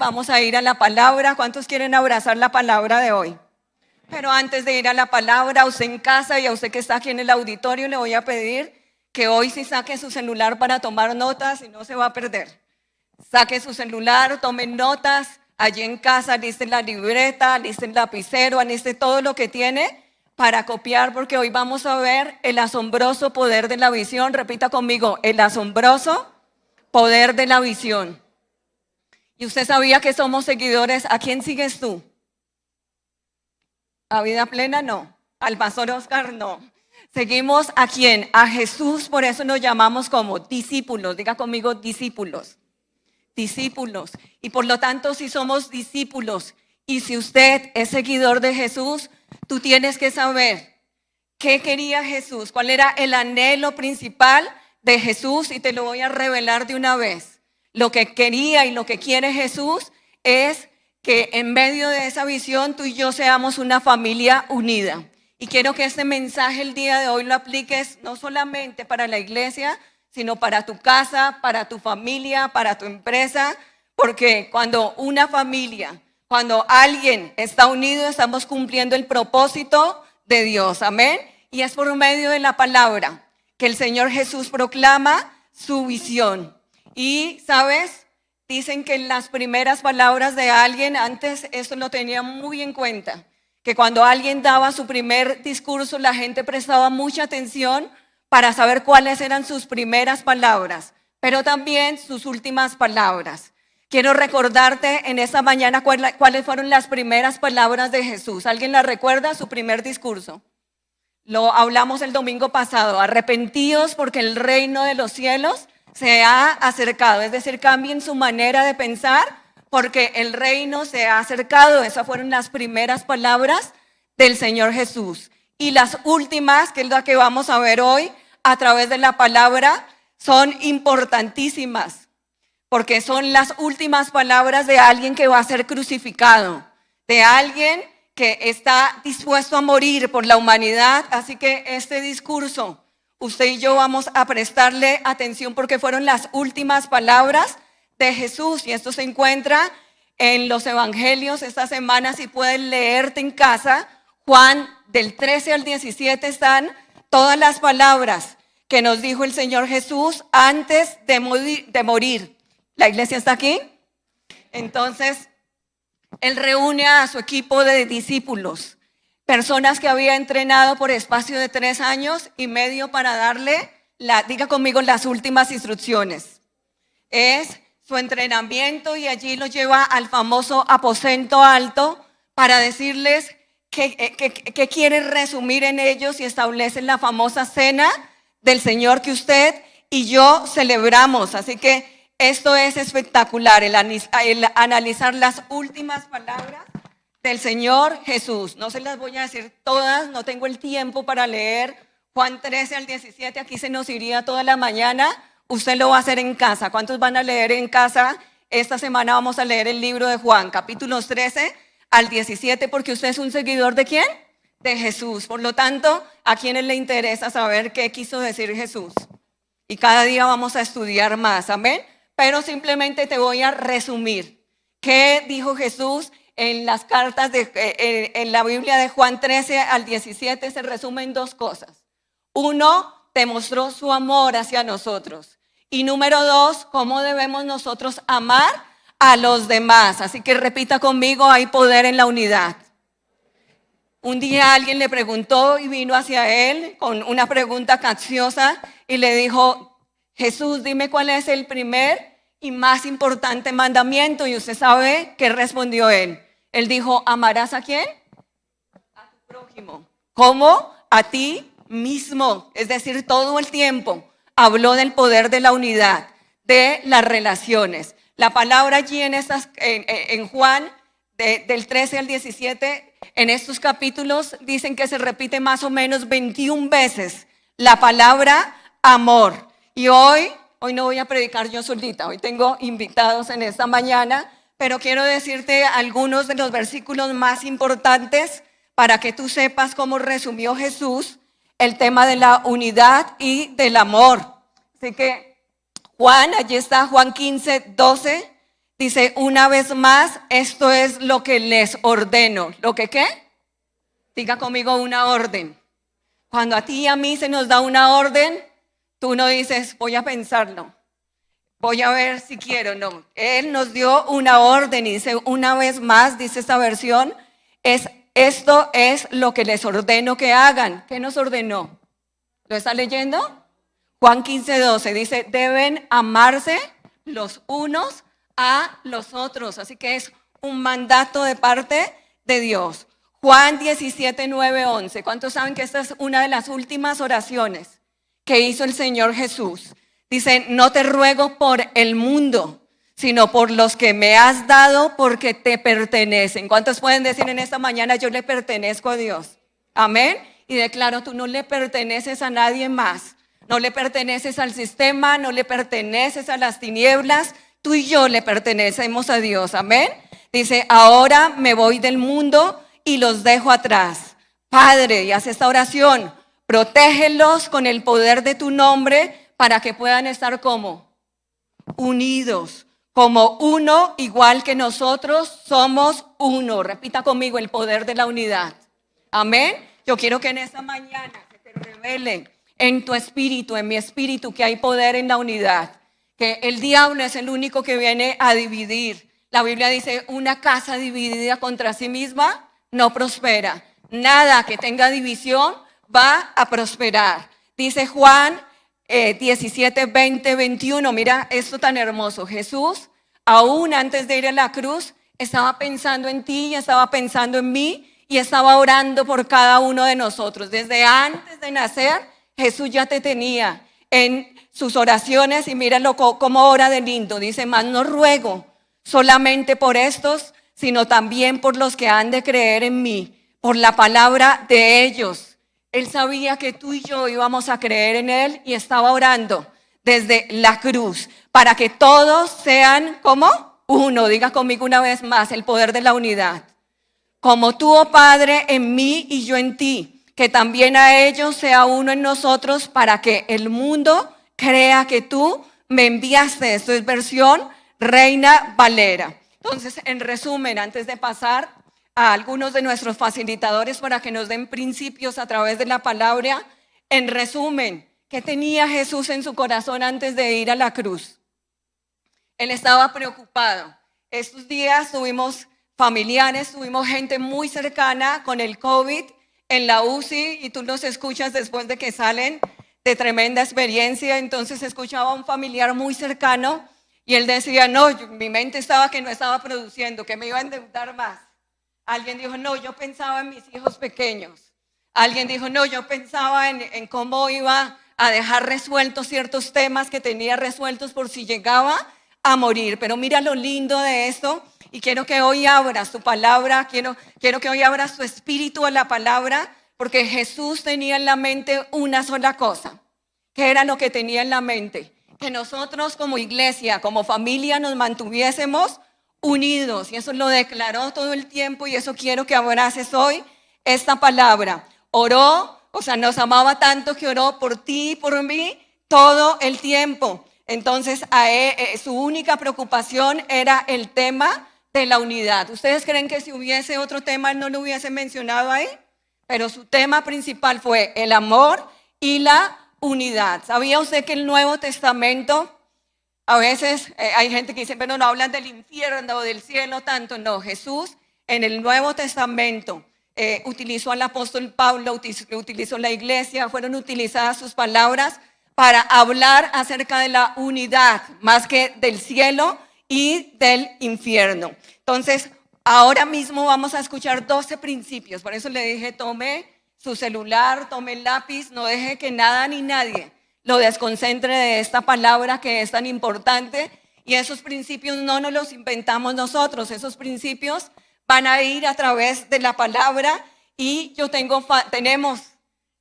vamos a ir a la palabra. ¿Cuántos quieren abrazar la palabra de hoy? Pero antes de ir a la palabra, a usted en casa y a usted que está aquí en el auditorio, le voy a pedir que hoy sí saque su celular para tomar notas y no se va a perder. Saque su celular, tomen notas, allí en casa alisten la libreta, alisten el lapicero, alisten todo lo que tiene para copiar, porque hoy vamos a ver el asombroso poder de la visión. Repita conmigo, el asombroso poder de la visión. ¿Y usted sabía que somos seguidores? ¿A quién sigues tú? ¿A Vida Plena? No. ¿Al pastor Oscar? No. Seguimos ¿a quién? A Jesús, por eso nos llamamos como discípulos. Diga conmigo, discípulos. Discípulos. Y por lo tanto, si somos discípulos y si usted es seguidor de Jesús, tú tienes que saber qué quería Jesús, cuál era el anhelo principal de Jesús, y te lo voy a revelar de una vez. Lo que quería y lo que quiere Jesús es que en medio de esa visión tú y yo seamos una familia unida. Y quiero que este mensaje el día de hoy lo apliques no solamente para la iglesia, sino para tu casa, para tu familia, para tu empresa, porque cuando una familia, cuando alguien está unido, estamos cumpliendo el propósito de Dios, amén. Y es por medio de la palabra que el Señor Jesús proclama su visión. Y, ¿sabes? Dicen que las primeras palabras de alguien, antes esto lo tenía muy en cuenta, que cuando alguien daba su primer discurso, la gente prestaba mucha atención para saber cuáles eran sus primeras palabras, pero también sus últimas palabras. Quiero recordarte en esta mañana cuáles fueron las primeras palabras de Jesús. ¿Alguien la recuerda? Su primer discurso. Lo hablamos el domingo pasado. Arrepentíos porque el reino de los cielos se ha acercado. Es decir, cambien su manera de pensar porque el reino se ha acercado. Esas fueron las primeras palabras del Señor Jesús. Y las últimas, que es la que vamos a ver hoy a través de la palabra, son importantísimas, porque son las últimas palabras de alguien que va a ser crucificado, de alguien que está dispuesto a morir por la humanidad. Así que este discurso, usted y yo vamos a prestarle atención porque fueron las últimas palabras de Jesús. Y esto se encuentra en los evangelios esta semana. Si pueden leerte en casa, Juan del 13 al 17 están todas las palabras que nos dijo el Señor Jesús antes de morir. ¿La iglesia está aquí? Entonces, Él reúne a su equipo de discípulos, personas que había entrenado por espacio de 3 años y medio para darle, diga conmigo, las últimas instrucciones. Es su entrenamiento, y allí lo lleva al famoso aposento alto para decirles que quiere resumir en ellos, y establece la famosa cena del Señor que usted y yo celebramos. Así que esto es espectacular, el analizar las últimas palabras del Señor Jesús. No se las voy a decir todas, no tengo el tiempo para leer Juan 13 al 17, aquí se nos iría toda la mañana. Usted lo va a hacer en casa. ¿Cuántos van a leer en casa? Esta semana vamos a leer el libro de Juan, capítulos 13 al 17, porque usted es un seguidor ¿de quién? De Jesús. Por lo tanto, ¿a quiénes le interesa saber qué quiso decir Jesús? Y cada día vamos a estudiar más, amén. Pero simplemente te voy a resumir qué dijo Jesús en las cartas en la Biblia de Juan 13 al 17. Se resumen 2 cosas. 1, demostró su amor hacia nosotros. Y número 2, cómo debemos nosotros amar a los demás. Así que repita conmigo, hay poder en la unidad. Un día alguien le preguntó y vino hacia él con una pregunta capciosa y le dijo: Jesús, dime cuál es el primer y más importante mandamiento. Y usted sabe qué respondió él. Él dijo: ¿amarás a quién? A tu prójimo. ¿Cómo? A ti mismo. Es decir, todo el tiempo habló del poder de la unidad, de las relaciones. La palabra allí en Juan, del 13 al 17, en estos capítulos dicen que se repite más o menos 21 veces la palabra amor. Y hoy no voy a predicar yo solita, hoy tengo invitados en esta mañana, pero quiero decirte algunos de los versículos más importantes para que tú sepas cómo resumió Jesús el tema de la unidad y del amor. Así que Juan, allí está Juan 15, 12, Dice, una vez más, esto es lo que les ordeno. ¿Lo que qué? Diga conmigo una orden. Cuando a ti y a mí se nos da una orden, tú no dices, voy a pensarlo, voy a ver si quiero. No, Él nos dio una orden y dice, una vez más, dice esta versión, esto es lo que les ordeno que hagan. ¿Qué nos ordenó? ¿Lo está leyendo? Juan 15:12 dice, deben amarse los unos a los otros. Así que es un mandato de parte de Dios. Juan 17:9-11. ¿Cuántos saben que esta es una de las últimas oraciones que hizo el Señor Jesús? Dice, no te ruego por el mundo, sino por los que me has dado porque te pertenecen. ¿Cuántos pueden decir en esta mañana, yo le pertenezco a Dios? Amén. Y declaro, tú no le perteneces a nadie más. No le perteneces al sistema, no le perteneces a las tinieblas. Tú y yo le pertenecemos a Dios. Amén. Dice, ahora me voy del mundo y los dejo atrás. Padre, y hace esta oración, protégelos con el poder de tu nombre para que puedan estar como unidos, como uno, igual que nosotros somos uno. Repita conmigo, el poder de la unidad. Amén. Yo quiero que en esta mañana se te revele en tu espíritu, en mi espíritu, que hay poder en la unidad. Que el diablo es el único que viene a dividir. La Biblia dice, una casa dividida contra sí misma no prospera. Nada que tenga división va a prosperar. Dice Juan 17:20-21. Mira esto tan hermoso. Jesús, aún antes de ir a la cruz, estaba pensando en ti y estaba pensando en mí y estaba orando por cada uno de nosotros. Desde antes de nacer, Jesús ya te tenía en sus oraciones y míralo cómo ora de lindo. Dice, mas no ruego solamente por estos, sino también por los que han de creer en mí, por la palabra de ellos. Él sabía que tú y yo íbamos a creer en Él y estaba orando desde la cruz para que todos sean como uno. Diga conmigo una vez más, el poder de la unidad. Como tú, oh Padre, en mí y yo en ti, que también a ellos sea uno en nosotros para que el mundo crea que tú me enviaste. Esto es versión Reina Valera. Entonces, en resumen, antes de pasar a algunos de nuestros facilitadores para que nos den principios a través de la palabra, en resumen, ¿qué tenía Jesús en su corazón antes de ir a la cruz? Él estaba preocupado. Estos días tuvimos familiares, tuvimos gente muy cercana con el COVID en la UCI y tú los escuchas después de que salen de tremenda experiencia. Entonces escuchaba a un familiar muy cercano y él decía, no, mi mente estaba que no estaba produciendo, que me iba a endeudar más. Alguien dijo, no, yo pensaba en mis hijos pequeños. Alguien dijo, no, yo pensaba en cómo iba a dejar resueltos ciertos temas que tenía resueltos por si llegaba a morir. Pero mira lo lindo de esto. Y quiero que hoy abras tu palabra, quiero que hoy abras tu espíritu a la palabra, porque Jesús tenía en la mente una sola cosa. ¿Qué era lo que tenía en la mente? Que nosotros como iglesia, como familia, nos mantuviésemos unidos. Y eso lo declaró todo el tiempo y eso quiero que abraces hoy esta palabra. Oró, o sea, nos amaba tanto que oró por ti y por mí todo el tiempo. Entonces, su única preocupación era el tema de la unidad. ¿Ustedes creen que si hubiese otro tema él no lo hubiese mencionado ahí? Pero su tema principal fue el amor y la unidad. ¿Sabía usted que el Nuevo Testamento, a veces hay gente que dice, pero no hablan del infierno o del cielo tanto? No, Jesús en el Nuevo Testamento utilizó al apóstol Pablo, utilizó la iglesia, fueron utilizadas sus palabras para hablar acerca de la unidad, más que del cielo y del infierno. Entonces, ahora mismo vamos a escuchar 12 principios. Por eso le dije, tome su celular, tome el lápiz, no deje que nada ni nadie lo desconcentre de esta palabra que es tan importante. Y esos principios no nos los inventamos nosotros, esos principios van a ir a través de la palabra. Y tenemos,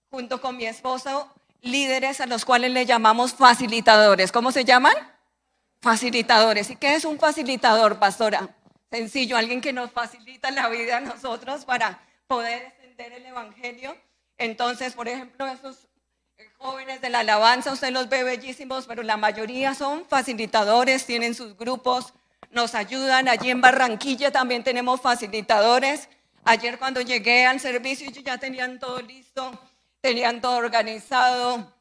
junto con mi esposo, líderes a los cuales le llamamos facilitadores. ¿Cómo se llaman? Facilitadores. ¿Y qué es un facilitador, pastora? Sencillo, alguien que nos facilita la vida a nosotros para poder extender el evangelio. Entonces, por ejemplo, esos jóvenes de la alabanza, usted los ve bellísimos, pero la mayoría son facilitadores, tienen sus grupos, nos ayudan. Allí en Barranquilla también tenemos facilitadores. Ayer cuando llegué al servicio ellos ya tenían todo listo, tenían todo organizado.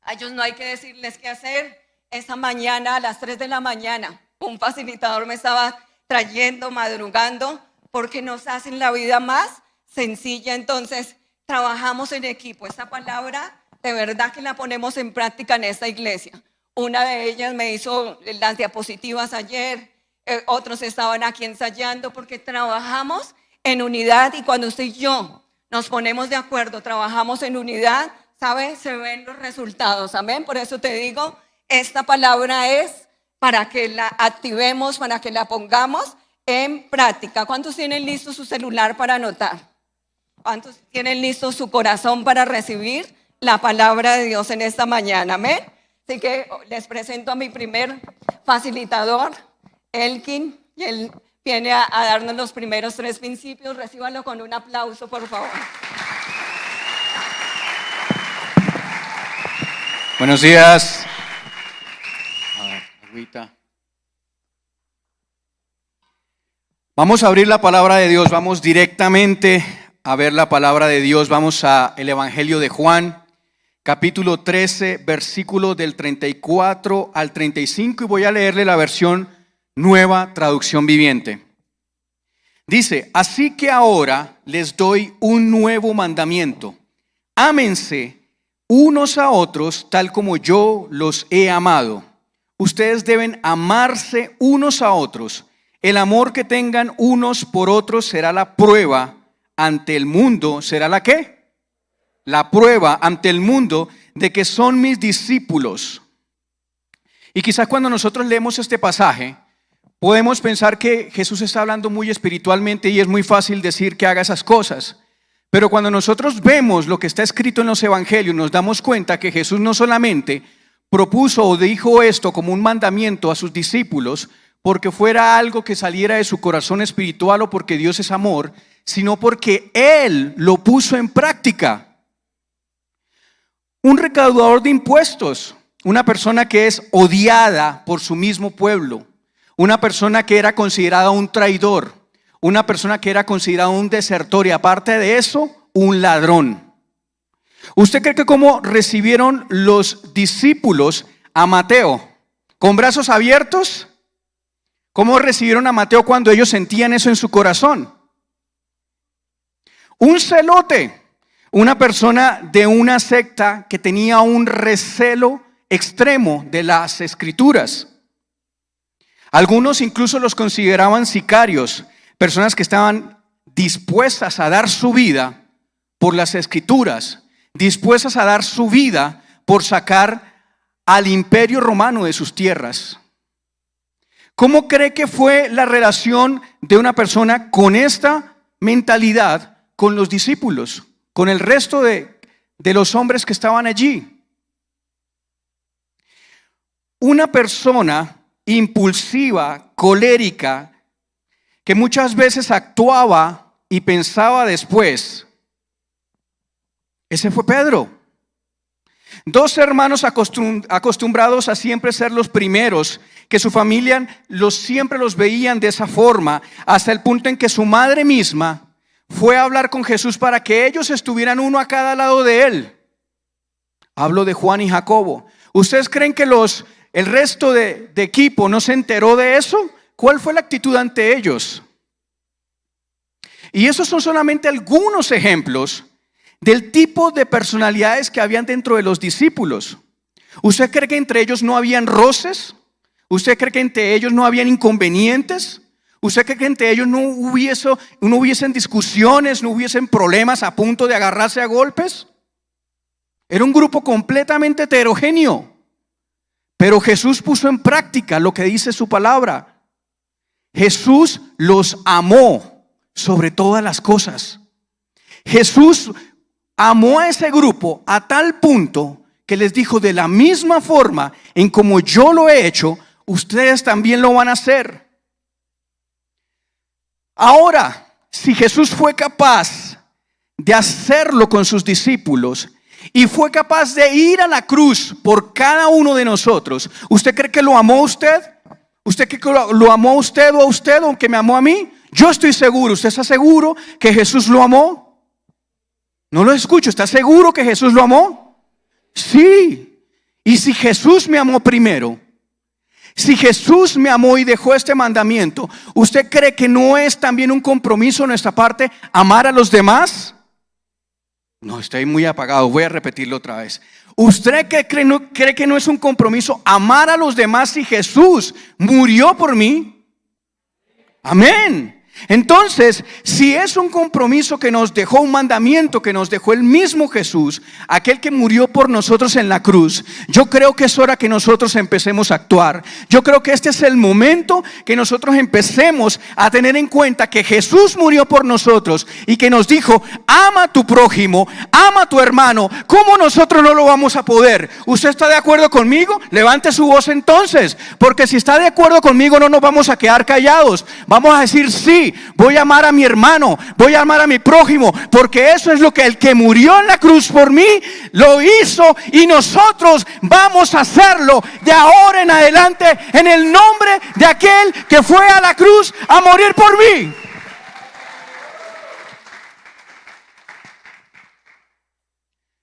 A ellos no hay que decirles qué hacer. Esa mañana a las 3 de la mañana un facilitador me estaba trayendo, madrugando, porque nos hacen la vida más sencilla. Entonces trabajamos en equipo. Esta palabra de verdad que la ponemos en práctica en esta iglesia. Una de ellas me hizo las diapositivas ayer, otros estaban aquí ensayando, porque trabajamos en unidad, y cuando usted y yo nos ponemos de acuerdo, trabajamos en unidad, ¿sabe? Se ven los resultados, amén. Por eso te digo, esta palabra es para que la activemos, para que la pongamos en práctica. ¿Cuántos tienen listo su celular para anotar? ¿Cuántos tienen listo su corazón para recibir la palabra de Dios en esta mañana? Amén. Así que les presento a mi primer facilitador, Elkin, y él viene a darnos los primeros 3 principios. Recíbanlo con un aplauso, por favor. Buenos días. A ver, agüita. Vamos a abrir la palabra de Dios, vamos directamente a ver la palabra de Dios. Vamos al Evangelio de Juan, capítulo 13, versículo del 34 al 35, y voy a leerle la versión Nueva Traducción Viviente. Dice: así que ahora les doy un nuevo mandamiento: ámense unos a otros tal como yo los he amado. Ustedes deben amarse unos a otros. El amor que tengan unos por otros será la prueba ante el mundo. ¿Será la qué? La prueba ante el mundo de que son mis discípulos. Y quizás cuando nosotros leemos este pasaje podemos pensar que Jesús está hablando muy espiritualmente y es muy fácil decir que haga esas cosas. Pero cuando nosotros vemos lo que está escrito en los evangelios, nos damos cuenta que Jesús no solamente propuso o dijo esto como un mandamiento a sus discípulos porque fuera algo que saliera de su corazón espiritual o porque Dios es amor, sino porque Él lo puso en práctica. Un recaudador de impuestos, una persona que es odiada por su mismo pueblo, una persona que era considerada un traidor, una persona que era considerada un desertor, y aparte de eso, un ladrón. ¿Usted cree que cómo recibieron los discípulos a Mateo? ¿Con brazos abiertos? ¿Cómo recibieron a Mateo cuando ellos sentían eso en su corazón? Un celote, una persona de una secta que tenía un recelo extremo de las escrituras. Algunos incluso los consideraban sicarios, personas que estaban dispuestas a dar su vida por las escrituras, dispuestas a dar su vida por sacar al imperio romano de sus tierras. ¿Cómo cree que fue la relación de una persona con esta mentalidad con los discípulos, con el resto de los hombres que estaban allí? Una persona impulsiva, colérica, que muchas veces actuaba y pensaba después. Ese fue Pedro. 2 hermanos acostumbrados a siempre ser los primeros, que su familia siempre los veían de esa forma, hasta el punto en que su madre misma fue a hablar con Jesús para que ellos estuvieran uno a cada lado de él. Hablo de Juan y Jacobo. ¿Ustedes creen que el resto de equipo no se enteró de eso? ¿Cuál fue la actitud ante ellos? Y esos son solamente algunos ejemplos del tipo de personalidades que habían dentro de los discípulos. ¿Usted cree que entre ellos no habían roces? ¿Usted cree que entre ellos no habían inconvenientes? ¿Usted cree que entre ellos no hubiesen discusiones, no hubiesen problemas a punto de agarrarse a golpes? Era un grupo completamente heterogéneo. Pero Jesús puso en práctica lo que dice su palabra. Jesús los amó sobre todas las cosas. Jesús amó a ese grupo a tal punto que les dijo: de la misma forma en como yo lo he hecho, ustedes también lo van a hacer. Ahora, si Jesús fue capaz de hacerlo con sus discípulos y fue capaz de ir a la cruz por cada uno de nosotros, ¿usted cree que lo amó usted? ¿Usted que lo amó a usted o que me amó a mí? Yo estoy seguro. ¿Usted está seguro que Jesús lo amó? No lo escucho. ¿Está seguro que Jesús lo amó? Sí. Y si Jesús me amó primero, si Jesús me amó y dejó este mandamiento, ¿usted cree que no es también un compromiso de nuestra parte amar a los demás? No, estoy muy apagado, voy a repetirlo otra vez. ¿Usted cree que no es un compromiso amar a los demás si Jesús murió por mí? Amén. Entonces, si es un compromiso que nos dejó, un mandamiento que nos dejó el mismo Jesús, aquel que murió por nosotros en la cruz, yo creo que es hora que nosotros empecemos a actuar. Yo creo que este es el momento que nosotros empecemos a tener en cuenta que Jesús murió por nosotros y que nos dijo: ama a tu prójimo, ama a tu hermano. ¿Cómo nosotros no lo vamos a poder? ¿Usted está de acuerdo conmigo? Levante su voz entonces, porque si está de acuerdo conmigo no nos vamos a quedar callados. Vamos a decir: sí, voy a amar a mi hermano, voy a amar a mi prójimo, porque eso es lo que el que murió en la cruz por mí lo hizo, y nosotros vamos a hacerlo de ahora en adelante en el nombre de aquel que fue a la cruz a morir por mí.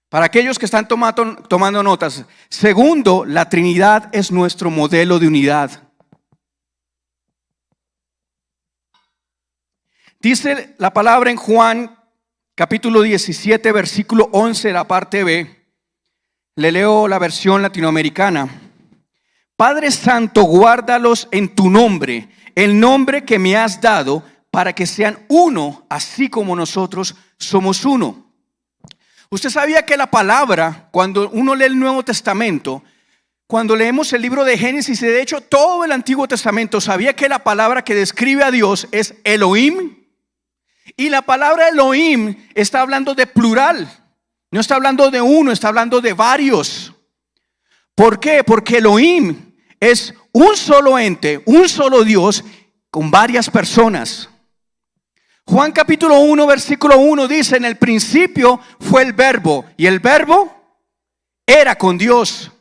Para aquellos que están tomando notas, segundo, la Trinidad es nuestro modelo de unidad. Dice la palabra en Juan capítulo 17 versículo 11, la parte B. Le leo la versión latinoamericana. Padre Santo, guárdalos en tu nombre, el nombre que me has dado, para que sean uno, así como nosotros somos uno. Usted sabía que la palabra, cuando uno lee el Nuevo Testamento, cuando leemos el libro de Génesis y de hecho todo el Antiguo Testamento, sabía que la palabra que describe a Dios es Elohim. Y la palabra Elohim está hablando de plural, no está hablando de uno, está hablando de varios. ¿Por qué? Porque Elohim es un solo ente, un solo Dios con varias personas. Juan capítulo 1 versículo 1 dice: en el principio fue el verbo, y el verbo era con Dios.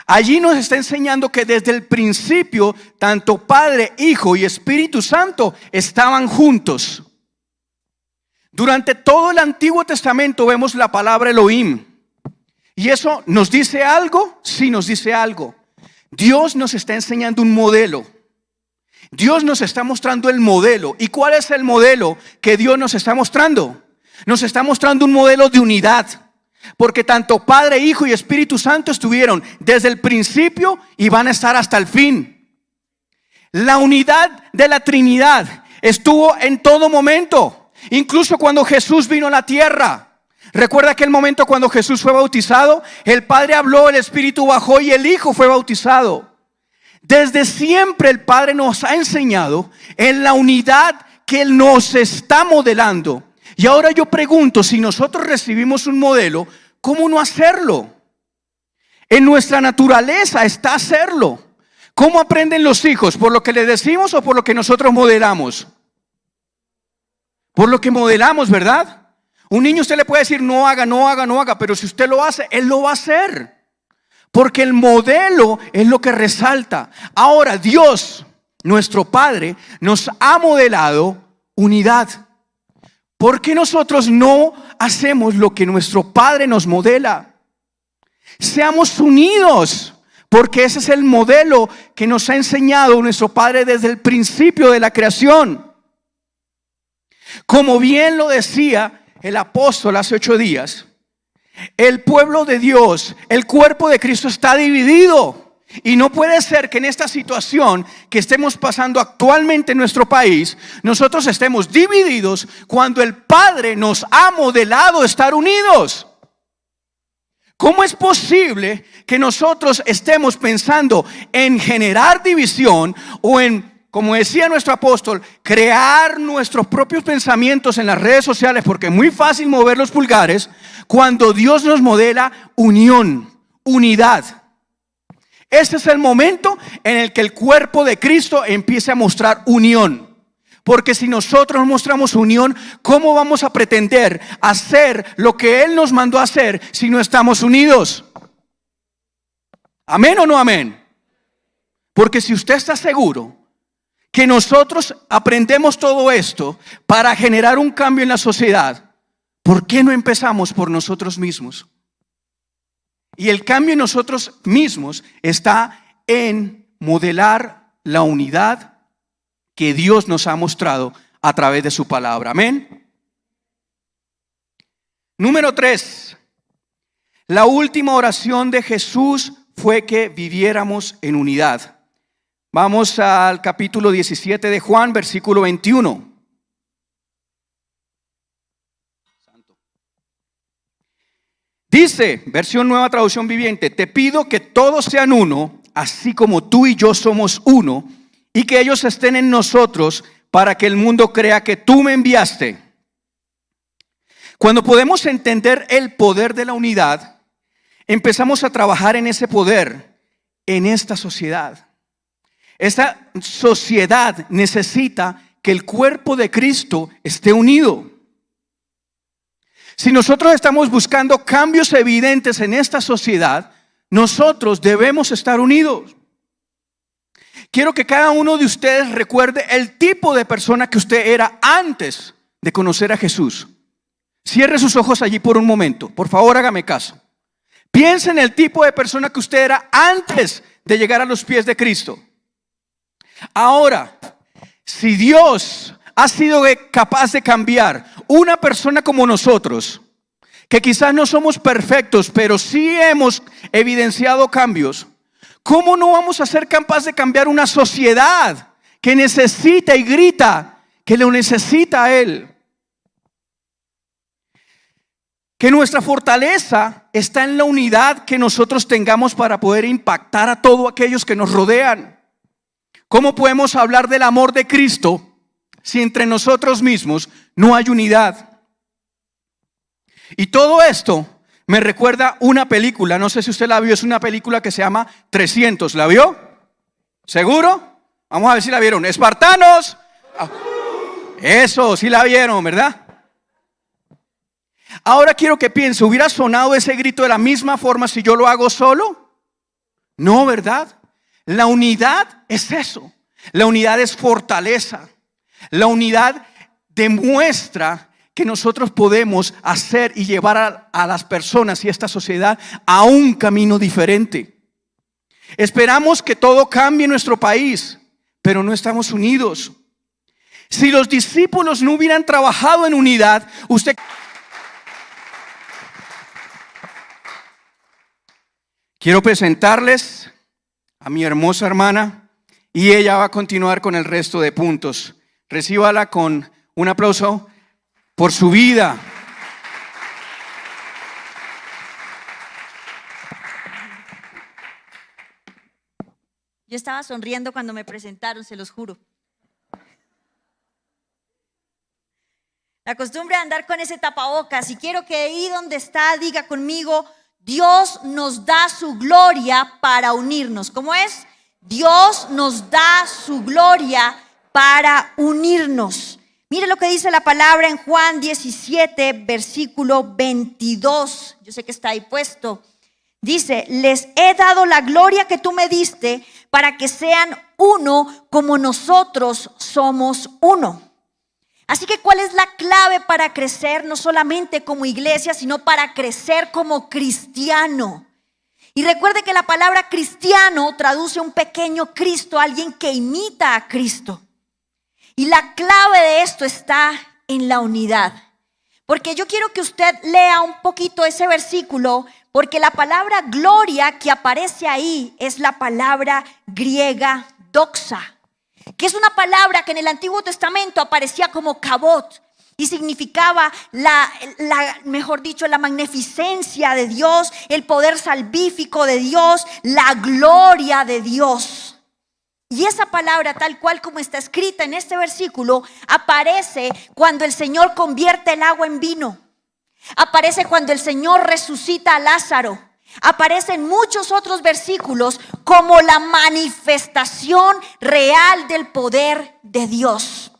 Allí nos está enseñando que desde el principio tanto Padre, Hijo y Espíritu Santo estaban juntos. Durante todo el Antiguo Testamento vemos la palabra Elohim. ¿Y eso nos dice algo? Sí, nos dice algo. Dios nos está enseñando un modelo. Dios nos está mostrando el modelo. ¿Y cuál es el modelo que Dios nos está mostrando? Nos está mostrando un modelo de unidad. Porque tanto Padre, Hijo y Espíritu Santo estuvieron desde el principio y van a estar hasta el fin. La unidad de la Trinidad estuvo en todo momento. Incluso cuando Jesús vino a la tierra. ¿Recuerda aquel momento cuando Jesús fue bautizado? El Padre habló, el Espíritu bajó y el Hijo fue bautizado. Desde siempre el Padre nos ha enseñado en la unidad que Él nos está modelando. Y ahora yo pregunto, si nosotros recibimos un modelo, ¿cómo no hacerlo? En nuestra naturaleza está hacerlo. ¿Cómo aprenden los hijos? ¿Por lo que les decimos o por lo que nosotros modelamos? Por lo que modelamos, ¿verdad? Un niño usted le puede decir no haga, no haga, no haga, pero si usted lo hace, él lo va a hacer. Porque el modelo es lo que resalta. Ahora Dios, nuestro Padre, nos ha modelado unidad. ¿Por qué nosotros no hacemos lo que nuestro Padre nos modela? Seamos unidos, porque ese es el modelo que nos ha enseñado nuestro Padre desde el principio de la creación. Como bien lo decía el apóstol hace 8 días, el pueblo de Dios, el cuerpo de Cristo está dividido. Y no puede ser que en esta situación que estemos pasando actualmente en nuestro país, nosotros estemos divididos cuando el Padre nos ha modelado estar unidos. ¿Cómo es posible que nosotros estemos pensando en generar división o en, como decía nuestro apóstol, crear nuestros propios pensamientos en las redes sociales, porque es muy fácil mover los pulgares, cuando Dios nos modela unión, unidad? Este es el momento en el que el cuerpo de Cristo empiece a mostrar unión. Porque si nosotros mostramos unión, ¿cómo vamos a pretender hacer lo que Él nos mandó a hacer si no estamos unidos? ¿Amén o no amén? Porque si usted está seguro que nosotros aprendemos todo esto para generar un cambio en la sociedad, ¿por qué no empezamos por nosotros mismos? Y el cambio en nosotros mismos está en modelar la unidad que Dios nos ha mostrado a través de su palabra. Amén. Número 3. La última oración de Jesús fue que viviéramos en unidad. Vamos al capítulo 17 de Juan, versículo 21. Dice, versión Nueva Traducción Viviente: te pido que todos sean uno, así como tú y yo somos uno, y que ellos estén en nosotros, para que el mundo crea que tú me enviaste. Cuando podemos entender el poder de la unidad, empezamos a trabajar en ese poder en esta sociedad. Esta sociedad necesita que el cuerpo de Cristo esté unido. Si nosotros estamos buscando cambios evidentes en esta sociedad, nosotros debemos estar unidos. Quiero que cada uno de ustedes recuerde el tipo de persona que usted era antes de conocer a Jesús. Cierre sus ojos allí por un momento. Por favor, hágame caso. Piense en el tipo de persona que usted era antes de llegar a los pies de Cristo. Ahora, si Dios ha sido capaz de cambiar una persona como nosotros, que quizás no somos perfectos, pero sí hemos evidenciado cambios, ¿cómo no vamos a ser capaces de cambiar una sociedad que necesita y grita que lo necesita a Él? Que nuestra fortaleza está en la unidad que nosotros tengamos para poder impactar a todos aquellos que nos rodean. ¿Cómo podemos hablar del amor de Cristo si entre nosotros mismos no hay unidad? Y todo esto me recuerda una película, no sé si usted la vio, es una película que se llama 300, ¿la vio? ¿Seguro? Vamos a ver si la vieron. ¡Espartanos! Eso, sí la vieron, ¿verdad? Ahora quiero que piense, ¿hubiera sonado ese grito de la misma forma si yo lo hago solo? No, ¿verdad? La unidad es eso. La unidad es fortaleza. La unidad demuestra que nosotros podemos hacer y llevar a las personas y a esta sociedad a un camino diferente. Esperamos que todo cambie en nuestro país, pero no estamos unidos. Si los discípulos no hubieran trabajado en unidad, quiero presentarles a mi hermosa hermana y ella va a continuar con el resto de puntos. Recíbala con un aplauso por su vida. Yo estaba sonriendo cuando me presentaron, se los juro. La costumbre de andar con ese tapabocas, y quiero que ahí donde está diga conmigo: Dios nos da su gloria para unirnos. ¿Cómo es? Dios nos da su gloria para unirnos. Mire lo que dice la palabra en Juan 17, versículo 22. Yo sé que está ahí puesto. Dice: les he dado la gloria que tú me diste para que sean uno como nosotros somos uno. Así que ¿cuál es la clave para crecer no solamente como iglesia, sino para crecer como cristiano? Y recuerde que la palabra cristiano traduce un pequeño Cristo, alguien que imita a Cristo. Y la clave de esto está en la unidad. Porque yo quiero que usted lea un poquito ese versículo, porque la palabra gloria que aparece ahí es la palabra griega doxa, que es una palabra que en el Antiguo Testamento aparecía como kabot y significaba mejor dicho, la magnificencia de Dios, el poder salvífico de Dios, la gloria de Dios. Y esa palabra, tal cual como está escrita en este versículo, aparece cuando el Señor convierte el agua en vino. Aparece cuando el Señor resucita a Lázaro. Aparece en muchos otros versículos como la manifestación real del poder de Dios.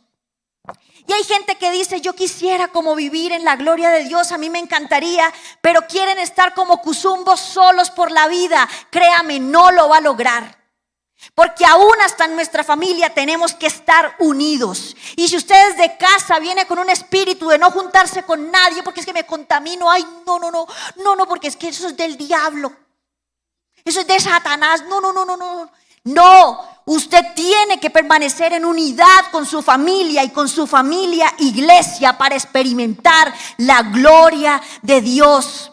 Y hay gente que dice: yo quisiera como vivir en la gloria de Dios, a mí me encantaría, pero quieren estar como cuzumbos solos por la vida. Créame, no lo va a lograr. Porque aún hasta en nuestra familia tenemos que estar unidos. Y si ustedes de casa vienen con un espíritu de no juntarse con nadie porque es que me contamino, ay, no, porque es que eso es del diablo. Eso es de Satanás. No, usted tiene que permanecer en unidad con su familia y con su familia iglesia para experimentar la gloria de Dios.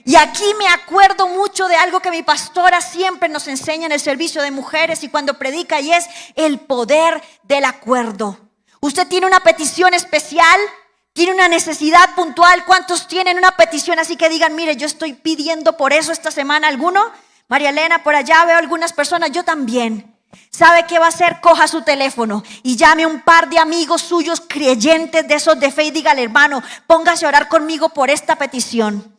Y aquí me acuerdo mucho de algo que mi pastora siempre nos enseña en el servicio de mujeres y cuando predica, y es el poder del acuerdo. Usted tiene una petición especial, tiene una necesidad puntual. ¿Cuántos tienen una petición así que digan, mire, yo estoy pidiendo por eso esta semana? ¿Alguno? María Elena, por allá veo algunas personas, yo también. ¿Sabe qué va a hacer? Coja su teléfono y llame a un par de amigos suyos creyentes de esos de fe y dígale, hermano, póngase a orar conmigo por esta petición.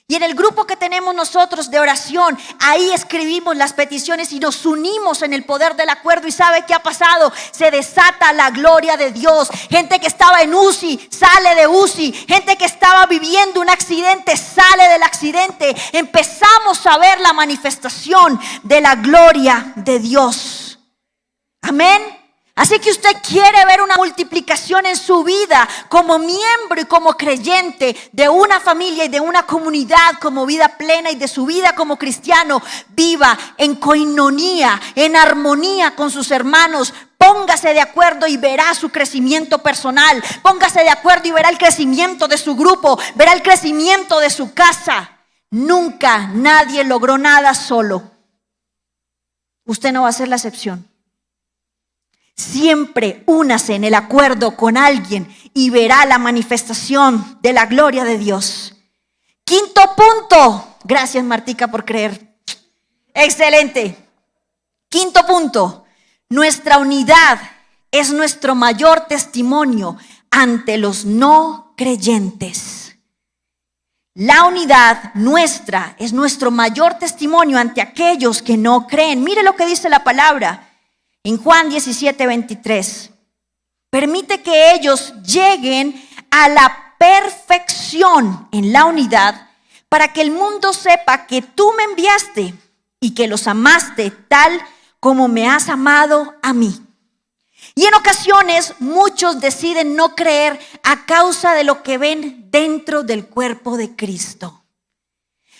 Y en el grupo que tenemos nosotros de oración, ahí escribimos las peticiones y nos unimos en el poder del acuerdo. ¿Y sabe qué ha pasado? Se desata la gloria de Dios. Gente que estaba en UCI, sale de UCI. Gente que estaba viviendo un accidente, sale del accidente. Empezamos a ver la manifestación de la gloria de Dios. Amén. Así que usted quiere ver una multiplicación en su vida como miembro y como creyente de una familia y de una comunidad como vida plena y de su vida como cristiano. Viva en coinonía, en armonía con sus hermanos. Póngase de acuerdo y verá su crecimiento personal. Póngase de acuerdo y verá el crecimiento de su grupo, verá el crecimiento de su casa. Nunca nadie logró nada solo. Usted no va a ser la excepción. Siempre únase en el acuerdo con alguien y verá la manifestación de la gloria de Dios. Quinto punto. Gracias, Martica, por creer. Excelente. Quinto punto. Nuestra unidad es nuestro mayor testimonio ante los no creyentes. La unidad nuestra es nuestro mayor testimonio ante aquellos que no creen. Mire lo que dice la palabra. En Juan 17:23, permite que ellos lleguen a la perfección en la unidad para que el mundo sepa que tú me enviaste y que los amaste tal como me has amado a mí. Y en ocasiones muchos deciden no creer a causa de lo que ven dentro del cuerpo de Cristo.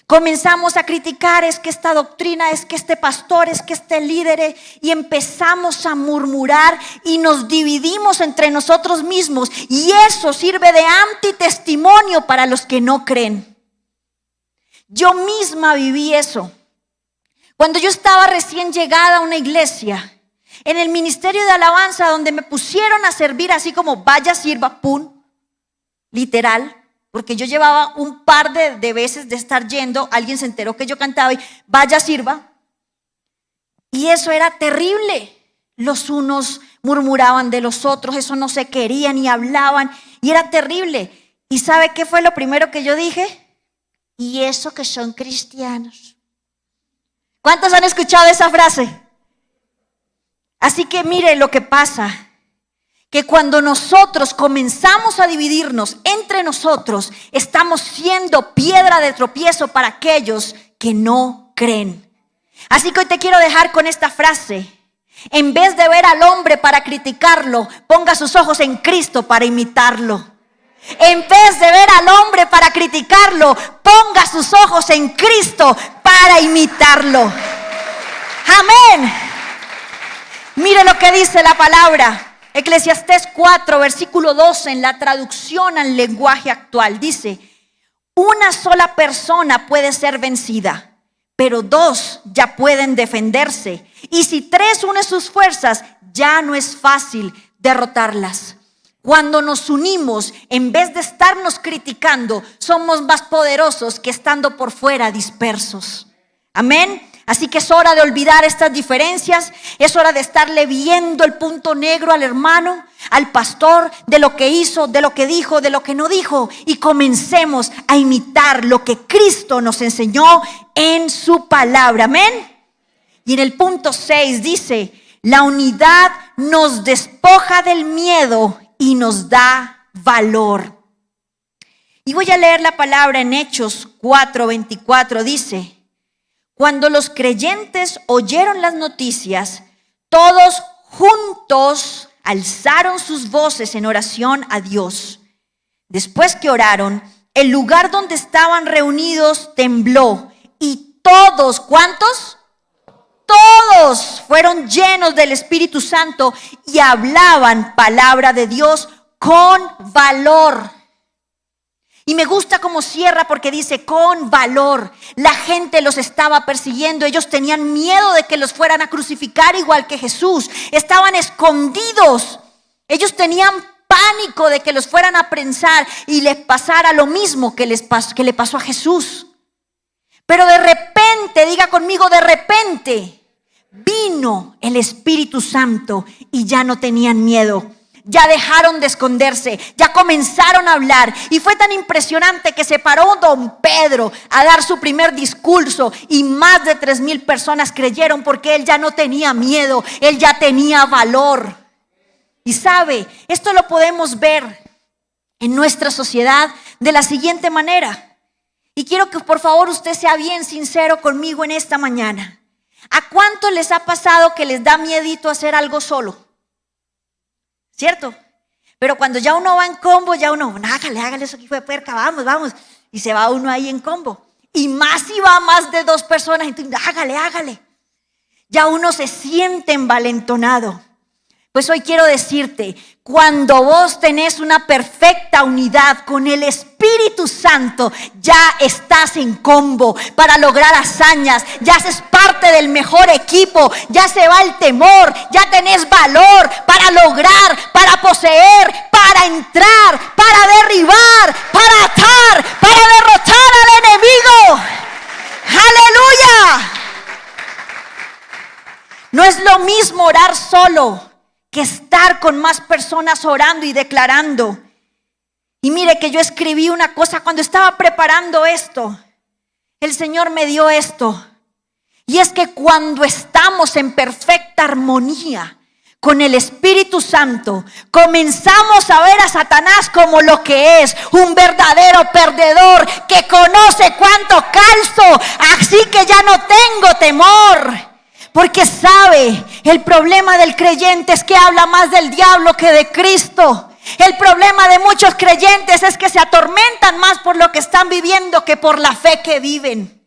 Comenzamos a criticar, es que esta doctrina, es que este pastor, es que este líder, y empezamos a murmurar y nos dividimos entre nosotros mismos, y eso sirve de antitestimonio para los que no creen. Yo misma viví eso. Cuando yo estaba recién llegada a una iglesia, en el ministerio de alabanza, donde me pusieron a servir así como vaya, sirva, pum, literal. Porque yo llevaba un par de veces de estar yendo, alguien se enteró que yo cantaba y vaya, sirva. Y eso era terrible. Los unos murmuraban de los otros, eso no se querían y hablaban. Y era terrible. ¿Y sabe qué fue lo primero que yo dije? Y eso que son cristianos. ¿Cuántos han escuchado esa frase? Así que mire lo que pasa. Que cuando nosotros comenzamos a dividirnos entre nosotros, estamos siendo piedra de tropiezo para aquellos que no creen. Así que hoy te quiero dejar con esta frase. En vez de ver al hombre para criticarlo, ponga sus ojos en Cristo para imitarlo. En vez de ver al hombre para criticarlo, ponga sus ojos en Cristo para imitarlo. Amén. Mire lo que dice la palabra. Eclesiastés 4, versículo 12, en la traducción al lenguaje actual, dice: una sola persona puede ser vencida, pero dos ya pueden defenderse. Y si tres unen sus fuerzas, ya no es fácil derrotarlas. Cuando nos unimos, en vez de estarnos criticando, somos más poderosos que estando por fuera dispersos. Amén. Así que es hora de olvidar estas diferencias, es hora de estarle viendo el punto negro al hermano, al pastor, de lo que hizo, de lo que dijo, de lo que no dijo, y comencemos a imitar lo que Cristo nos enseñó en su palabra. Amén. Y en el punto 6 dice: la unidad nos despoja del miedo y nos da valor. Y voy a leer la palabra en Hechos 4:24, dice: Cuando los creyentes oyeron las noticias, todos juntos alzaron sus voces en oración a Dios. Después que oraron, el lugar donde estaban reunidos tembló y todos, ¿cuántos? Todos fueron llenos del Espíritu Santo y hablaban palabra de Dios con valor. Y me gusta cómo cierra porque dice con valor. La gente los estaba persiguiendo. Ellos tenían miedo de que los fueran a crucificar igual que Jesús. Estaban escondidos. Ellos tenían pánico de que los fueran a prensar y les pasara lo mismo que le pasó a Jesús. Pero de repente, diga conmigo, de repente vino el Espíritu Santo y ya no tenían miedo. Ya dejaron de esconderse, ya comenzaron a hablar. Y fue tan impresionante que se paró don Pedro a dar su primer discurso y más de 3,000 personas creyeron porque él ya no tenía miedo, él ya tenía valor. Y sabe, esto lo podemos ver en nuestra sociedad de la siguiente manera. Y quiero que por favor usted sea bien sincero conmigo en esta mañana. ¿A cuánto les ha pasado que les da miedito hacer algo solo? ¿Cierto? Pero cuando ya uno va en combo, ya uno, hágale eso aquí fue puerca, vamos. Y se va uno ahí en combo. Y más si va más de 2 personas, entonces hágale. Ya uno se siente envalentonado. Pues hoy quiero decirte, cuando vos tenés una perfecta unidad con el Espíritu Santo, ya estás en combo para lograr hazañas, ya haces parte del mejor equipo, ya se va el temor, ya tenés valor para lograr, para poseer, para entrar, para derribar, para atar, para derrotar al enemigo. ¡Aleluya! No es lo mismo orar solo que estar con más personas orando y declarando. Y mire que yo escribí una cosa cuando estaba preparando esto. El Señor me dio esto. Y es que cuando estamos en perfecta armonía con el Espíritu Santo, comenzamos a ver a Satanás como lo que es, un verdadero perdedor que conoce cuánto calzo, así que ya no tengo temor. Porque sabe, el problema del creyente es que habla más del diablo que de Cristo. El problema de muchos creyentes es que se atormentan más por lo que están viviendo que por la fe que viven.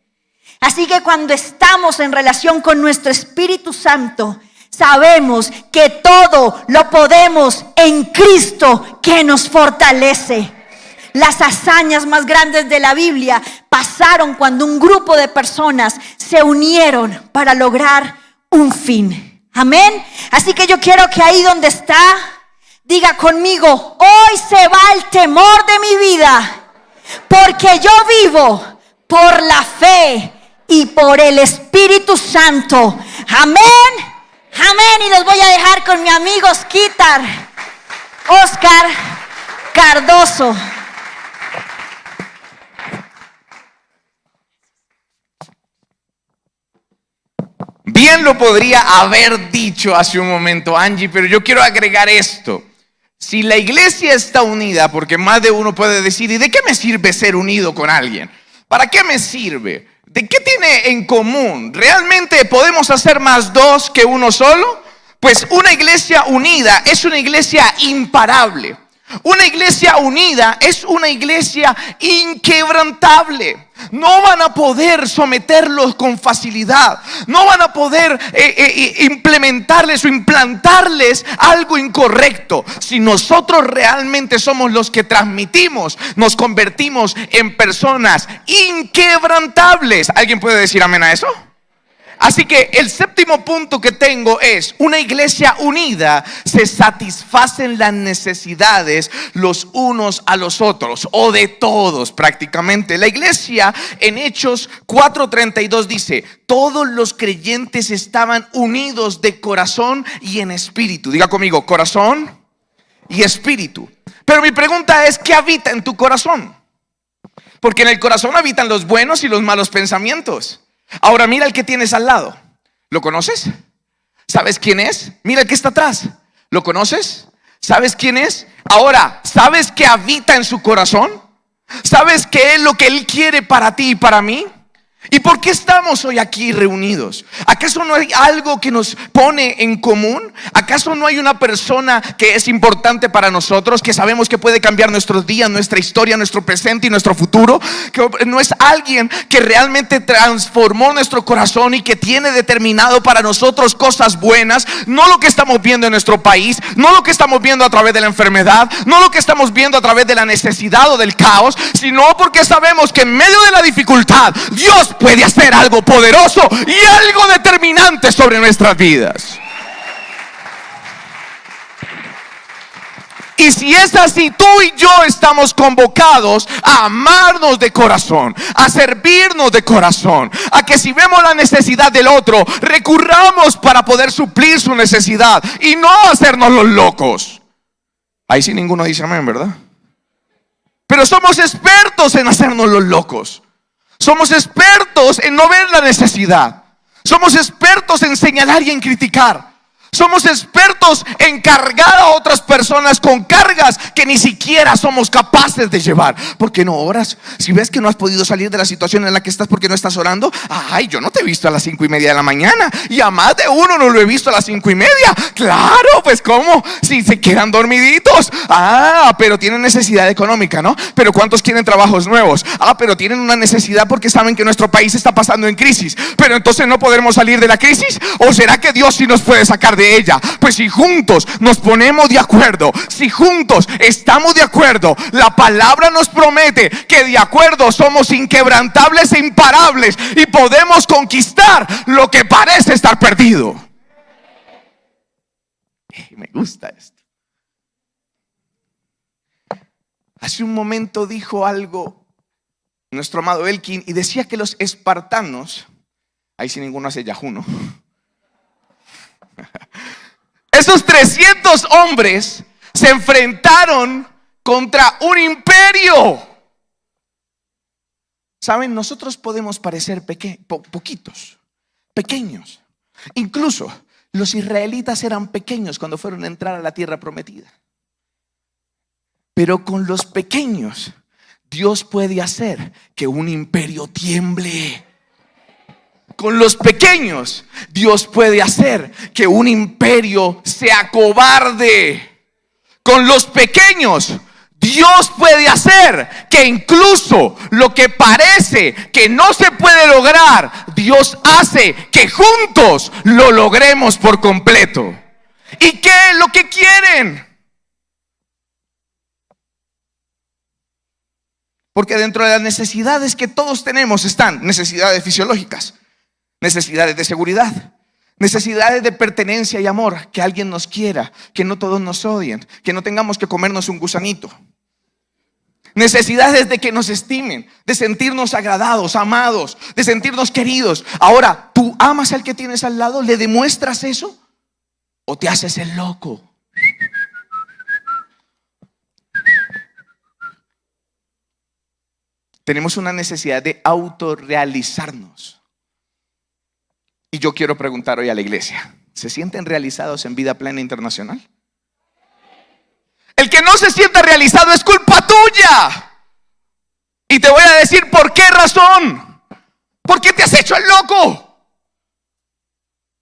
Así que cuando estamos en relación con nuestro Espíritu Santo, sabemos que todo lo podemos en Cristo que nos fortalece. Las hazañas más grandes de la Biblia pasaron cuando un grupo de personas se unieron para lograr un fin. Amén. Así que yo quiero que ahí donde está, diga conmigo, hoy se va el temor de mi vida, porque yo vivo por la fe y por el Espíritu Santo. Amén. Amén. Y los voy a dejar con mi amigo Oscar Cardoso. Bien lo podría haber dicho hace un momento Angie, pero yo quiero agregar esto. Si la iglesia está unida, porque más de uno puede decir, ¿y de qué me sirve ser unido con alguien? ¿Para qué me sirve? ¿De qué tiene en común? ¿Realmente podemos hacer más 2 que uno solo? Pues una iglesia unida es una iglesia imparable. Una iglesia unida es una iglesia inquebrantable. No van a poder someterlos con facilidad. No van a poder implementarles o implantarles algo incorrecto. Si nosotros realmente somos los que transmitimos, nos convertimos en personas inquebrantables. ¿Alguien puede decir amén a eso? Así que el séptimo punto que tengo es: una iglesia unida se satisfacen las necesidades los unos a los otros, o de todos prácticamente. La iglesia en Hechos 4:32 dice: todos los creyentes estaban unidos de corazón y en espíritu. Diga conmigo, corazón y espíritu. Pero mi pregunta es, ¿qué habita en tu corazón? Porque en el corazón habitan los buenos y los malos pensamientos. Ahora mira el que tienes al lado. ¿Lo conoces? ¿Sabes quién es? Mira el que está atrás. ¿Lo conoces? ¿Sabes quién es? Ahora, ¿sabes qué habita en su corazón? ¿Sabes qué es lo que él quiere para ti y para mí? ¿Y por qué estamos hoy aquí reunidos? ¿Acaso no hay algo que nos pone en común? ¿Acaso no hay una persona que es importante para nosotros, que sabemos que puede cambiar nuestros días, nuestra historia, nuestro presente y nuestro futuro? ¿Que no es alguien que realmente transformó nuestro corazón y que tiene determinado para nosotros cosas buenas? No lo que estamos viendo en nuestro país, no lo que estamos viendo a través de la enfermedad, no lo que estamos viendo a través de la necesidad o del caos, sino porque sabemos que en medio de la dificultad Dios puede hacer algo poderoso y algo determinante sobre nuestras vidas. Y si es así, tú y yo estamos convocados a amarnos de corazón, a servirnos de corazón, a que si vemos la necesidad del otro, recurramos para poder suplir su necesidad y no hacernos los locos. Ahí sí ninguno dice amén, ¿verdad? Pero somos expertos en hacernos los locos. Somos expertos en no ver la necesidad. Somos expertos en señalar y en criticar. Somos expertos en cargar a otras personas con cargas que ni siquiera somos capaces de llevar. ¿Por qué no oras? Si ves que no has podido salir de la situación en la que estás, ¿por qué no estás orando? Ay, yo no te he visto a las 5:30 de la mañana. Y a más de uno no lo he visto a las 5:30. Claro, pues ¿cómo? Si se quedan dormiditos. Pero tienen necesidad económica, ¿no? Pero ¿cuántos quieren trabajos nuevos? Pero tienen una necesidad porque saben que nuestro país está pasando en crisis. Pero entonces no podremos salir de la crisis. ¿O será que Dios sí nos puede sacar de ella? Pues si juntos nos ponemos de acuerdo, si juntos estamos de acuerdo, la palabra nos promete que de acuerdo somos inquebrantables e imparables y podemos conquistar lo que parece estar perdido. Me gusta esto. Hace un momento dijo algo nuestro amado Elkin y decía que los espartanos, ahí sí ninguno hace Yahoo, ¿no? Esos 300 hombres se enfrentaron contra un imperio. Saben, nosotros podemos parecer poquitos, pequeños. Incluso los israelitas eran pequeños cuando fueron a entrar a la tierra prometida. Pero con los pequeños, Dios puede hacer que un imperio tiemble. Con los pequeños, Dios puede hacer que un imperio se acobarde. Con los pequeños, Dios puede hacer que incluso lo que parece que no se puede lograr, Dios hace que juntos lo logremos por completo. ¿Y qué es lo que quieren? Porque dentro de las necesidades que todos tenemos están necesidades fisiológicas, necesidades de seguridad, necesidades de pertenencia y amor, que alguien nos quiera, que no todos nos odien, que no tengamos que comernos un gusanito. Necesidades de que nos estimen, de sentirnos agradados, amados, de sentirnos queridos. Ahora, ¿tú amas al que tienes al lado? ¿Le demuestras eso? ¿O te haces el loco? Tenemos una necesidad de autorrealizarnos. Y yo quiero preguntar hoy a la iglesia, ¿se sienten realizados en Vida Plena Internacional? El que no se sienta realizado es culpa tuya. Y te voy a decir por qué razón. ¿Por qué te has hecho el loco?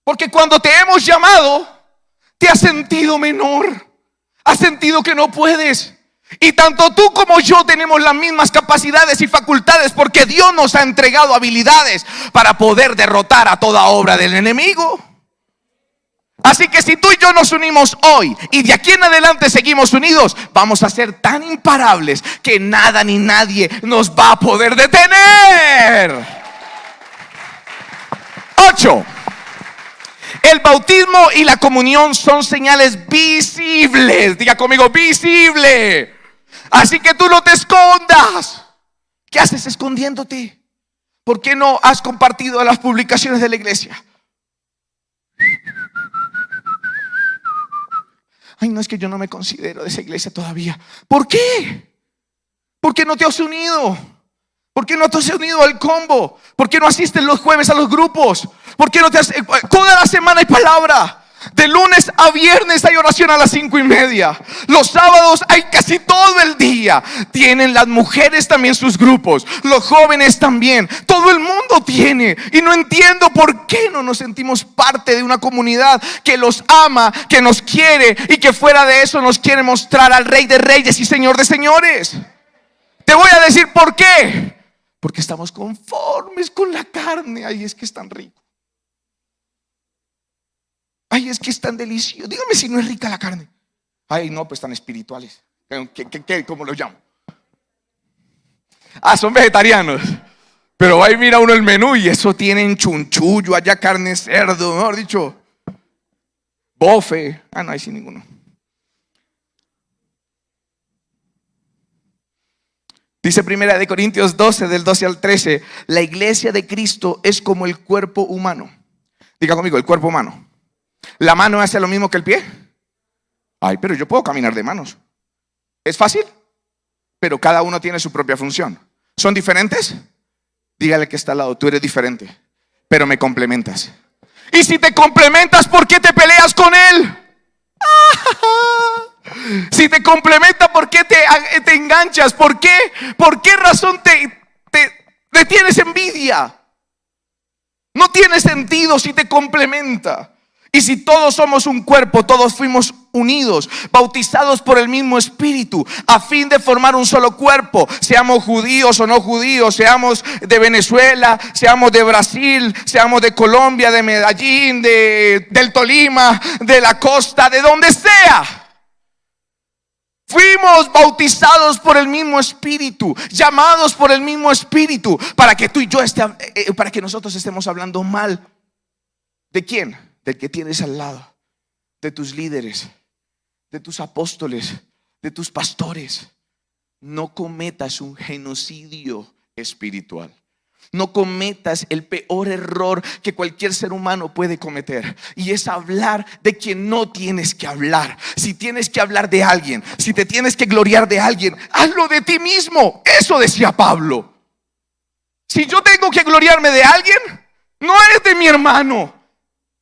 Porque cuando te hemos llamado, te has sentido menor. Has sentido que no puedes. Y tanto tú como yo tenemos las mismas capacidades y facultades, porque Dios nos ha entregado habilidades para poder derrotar a toda obra del enemigo. Así que si tú y yo nos unimos hoy y de aquí en adelante seguimos unidos, vamos a ser tan imparables que nada ni nadie nos va a poder detener. 8. El bautismo y la comunión son señales visibles. Diga conmigo, visible. Así que tú no te escondas. ¿Qué haces escondiéndote? ¿Por qué no has compartido las publicaciones de la iglesia? Ay, no, es que yo no me considero de esa iglesia todavía. ¿Por qué? ¿Por qué no te has unido? ¿Por qué no te has unido al combo? ¿Por qué no asistes los jueves a los grupos? ¿Por qué no te has... Toda la semana hay palabra. De lunes a viernes hay oración a las 5:30. Los sábados hay casi todo el día. familia, tienen las mujeres también sus grupos, los jóvenes también, todo el mundo tiene. Y no entiendo por qué no nos sentimos parte de una comunidad que los ama, que nos quiere y que fuera de eso nos quiere mostrar al Rey de Reyes y Señor de Señores. Te voy a decir por qué. Porque estamos conformes con la carne. Ay, es que es tan rico. Ay, es que es tan delicioso. Dígame si no es rica la carne. Ay, no, pues tan espirituales. ¿Cómo lo llamo? Ah, son vegetarianos. Pero ahí mira uno el menú y eso tienen chunchullo, allá carne cerdo, mejor dicho, bofe. Ah, no, ahí sí ninguno. Dice 1 Corintios 12, del 12 al 13, la iglesia de Cristo es como el cuerpo humano. Diga conmigo, el cuerpo humano. ¿La mano hace lo mismo que el pie? Ay, pero yo puedo caminar de manos. ¿Es fácil? Pero cada uno tiene su propia función. ¿Son diferentes? Dígale que está al lado, tú eres diferente, pero me complementas. Y si te complementas, ¿por qué te peleas con él? Si te complementa, ¿por qué te enganchas? ¿Por qué razón te tienes envidia? No tiene sentido si te complementa. Y si todos somos un cuerpo, todos fuimos unidos, bautizados por el mismo Espíritu, a fin de formar un solo cuerpo, seamos judíos o no judíos, seamos de Venezuela, seamos de Brasil, seamos de Colombia, de Medellín, del Tolima, de la costa, de donde sea. Fuimos bautizados por el mismo Espíritu, llamados por el mismo Espíritu, para que tú y yo para que nosotros estemos hablando mal. ¿De quién? Del que tienes al lado, de tus líderes, de tus apóstoles, de tus pastores. No cometas un genocidio espiritual. No cometas el peor error que cualquier ser humano puede cometer, y es hablar de quien no tienes que hablar. Si tienes que hablar de alguien, si te tienes que gloriar de alguien, hazlo de ti mismo. Eso decía Pablo. Si yo tengo que gloriarme de alguien, no es de mi hermano,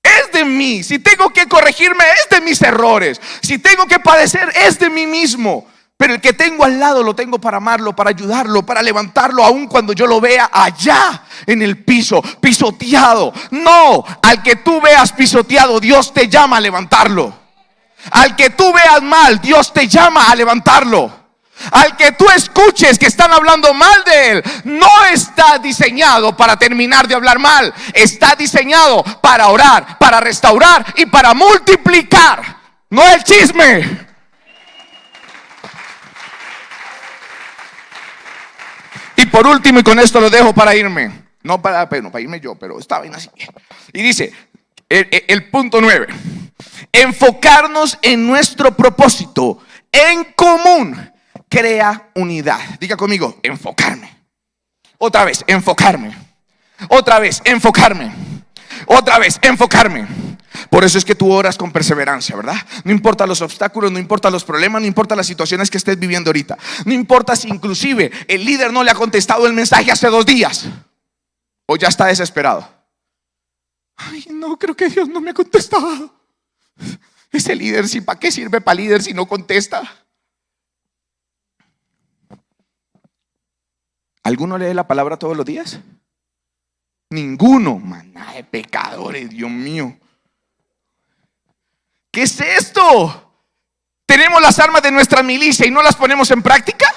es de mí. Si tengo que corregirme, es de mis errores. Si tengo que padecer, es de mí mismo. Pero el que tengo al lado lo tengo para amarlo, para ayudarlo, para levantarlo, aun cuando yo lo vea allá en el piso, pisoteado. No, al que tú veas pisoteado, Dios te llama a levantarlo. Al que tú veas mal, Dios te llama a levantarlo. Al que tú escuches que están hablando mal de él, no está diseñado para terminar de hablar mal. Está diseñado para orar, para restaurar y para multiplicar. No el chisme. Y por último, y con esto lo dejo para irme. No para irme yo, pero estaba bien así. Y dice el punto 9: enfocarnos en nuestro propósito en común crea unidad. Diga conmigo, enfocarme. Otra vez, enfocarme. Otra vez, enfocarme. Otra vez, enfocarme. Por eso es que tú oras con perseverancia, ¿verdad? No importa los obstáculos, no importa los problemas, no importa las situaciones que estés viviendo ahorita. No importa si inclusive el líder no le ha contestado el mensaje hace 2 días, o ya está desesperado. Ay, no, creo que Dios no me ha contestado. Ese líder, ¿sí, para qué sirve para líder si no contesta? ¿Alguno lee la palabra todos los días? Ninguno. Maná de pecadores, Dios mío. ¿Qué es esto? ¿Tenemos las armas de nuestra milicia y no las ponemos en práctica?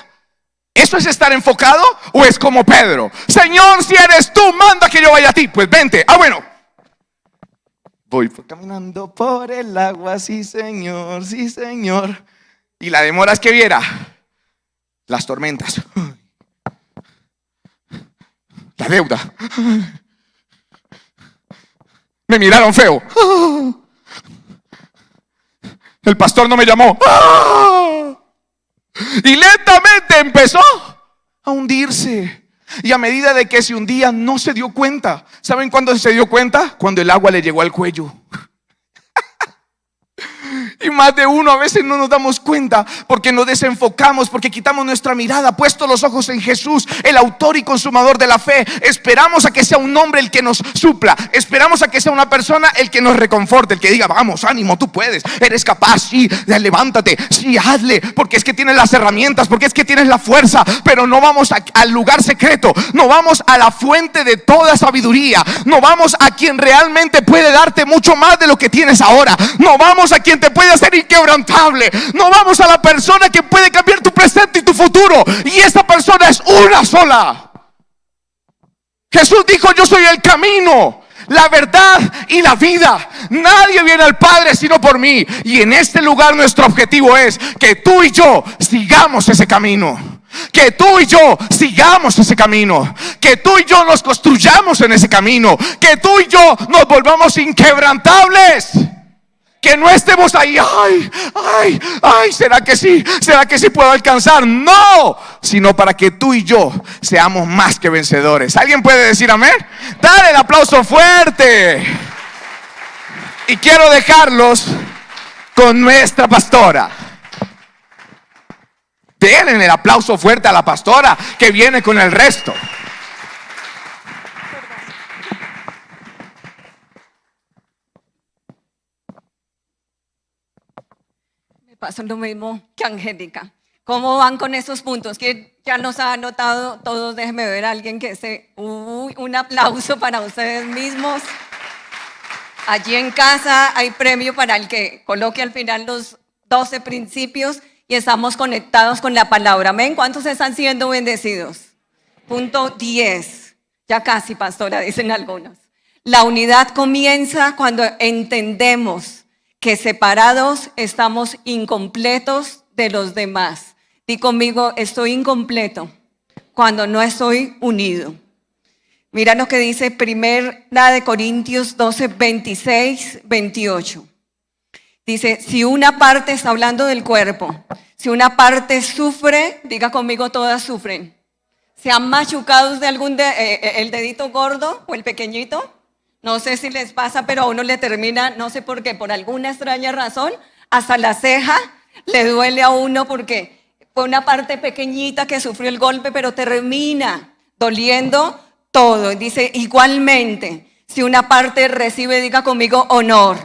¿Eso es estar enfocado? ¿O es como Pedro? Señor, si eres tú, manda que yo vaya a ti. Pues vente. Ah, bueno. Voy caminando por el agua, sí señor, sí señor. Y la demora es que viera las tormentas, la deuda, me miraron feo, el pastor no me llamó, y lentamente empezó a hundirse. Y a medida de que se hundía, no se dio cuenta. ¿Saben cuándo se dio cuenta? Cuando el agua le llegó al cuello. Y más de uno a veces no nos damos cuenta porque nos desenfocamos, porque quitamos nuestra mirada, puesto los ojos en Jesús, el autor y consumador de la fe. Esperamos a que sea un hombre el que nos supla, esperamos a que sea una persona el que nos reconforte, el que diga: vamos, ánimo, tú puedes, eres capaz, sí, levántate, sí, hazle, porque es que tienes las herramientas, porque es que tienes la fuerza. Pero no vamos al lugar secreto, no vamos a la fuente de toda sabiduría, no vamos a quien realmente puede darte mucho más de lo que tienes ahora, no vamos a quien te puede hacer inquebrantable, no vamos a la persona que puede cambiar tu presente y tu futuro, y esa persona es una sola. Jesús dijo: yo soy el camino, la verdad y la vida. Nadie viene al Padre sino por mí. Y en este lugar nuestro objetivo es que tú y yo sigamos ese camino, que tú y yo sigamos ese camino, que tú y yo nos construyamos en ese camino, que tú y yo nos volvamos inquebrantables. Que no estemos ahí, ay, ¿será que sí? ¿Será que sí puedo alcanzar? No, sino para que tú y yo seamos más que vencedores. ¿Alguien puede decir amén? Dale el aplauso fuerte. Y quiero dejarlos con nuestra pastora. Denle el aplauso fuerte a la pastora que viene con el resto. Pasa lo mismo que Angélica. ¿Cómo van con esos puntos? Que ya nos ha anotado todos. Déjenme ver a alguien que se... un aplauso para ustedes mismos. Allí en casa hay premio para el que coloque al final los 12 principios y estamos conectados con la palabra. Amén. ¿Cuántos están siendo bendecidos? Punto 10. Ya casi, pastora, dicen algunos. La unidad comienza cuando entendemos que separados estamos incompletos de los demás. Di conmigo: estoy incompleto cuando no estoy unido. Mira lo que dice 1 Corintios 12, 26, 28. Dice: si una parte, está hablando del cuerpo, si una parte sufre, diga conmigo: todas sufren. ¿Se han machucado de algún el dedito gordo o el pequeñito? No sé si les pasa, pero a uno le termina, no sé por qué, por alguna extraña razón, hasta la ceja le duele a uno porque fue una parte pequeñita que sufrió el golpe, pero termina doliendo todo. Dice: igualmente, si una parte recibe, diga conmigo, honor,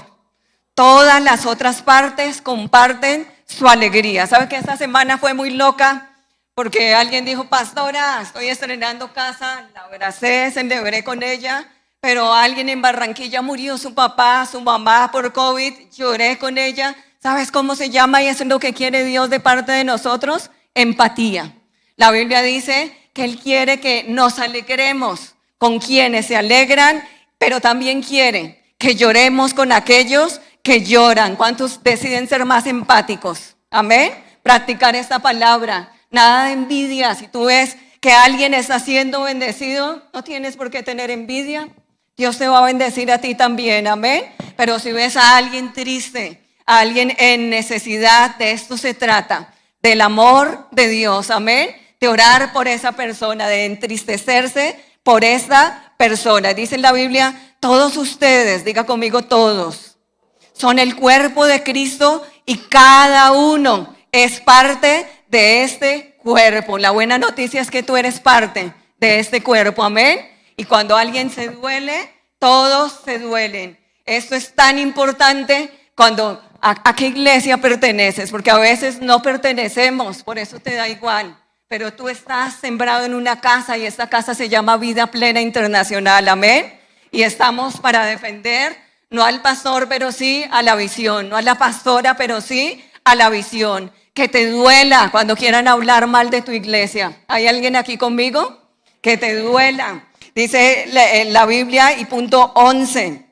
todas las otras partes comparten su alegría. ¿Sabe que esta semana fue muy loca? Porque alguien dijo: pastora, estoy estrenando casa, la abracé, celebré con ella. Pero alguien en Barranquilla murió, su papá, su mamá por COVID, lloré con ella. ¿Sabes cómo se llama? Y eso es lo que quiere Dios de parte de nosotros: empatía. La Biblia dice que Él quiere que nos alegremos con quienes se alegran, pero también quiere que lloremos con aquellos que lloran. ¿Cuántos deciden ser más empáticos? Amén. Practicar esta palabra. Nada de envidia. Si tú ves que alguien está siendo bendecido, no tienes por qué tener envidia. Dios te va a bendecir a ti también, amén. Pero si ves a alguien triste, a alguien en necesidad, de esto se trata, del amor de Dios, amén. De orar por esa persona, de entristecerse por esa persona. Dice en la Biblia: todos ustedes, diga conmigo, todos, son el cuerpo de Cristo y cada uno es parte de este cuerpo. La buena noticia es que tú eres parte de este cuerpo, amén. Y cuando alguien se duele, todos se duelen. Esto es tan importante cuando a qué iglesia perteneces, porque a veces no pertenecemos, por eso te da igual. Pero tú estás sembrado en una casa y esta casa se llama Vida Plena Internacional, amén. Y estamos para defender no al pastor, pero sí a la visión, no a la pastora, pero sí a la visión. Que te duela cuando quieran hablar mal de tu iglesia. ¿Hay alguien aquí conmigo? Que te duela. Dice la Biblia, y punto 11,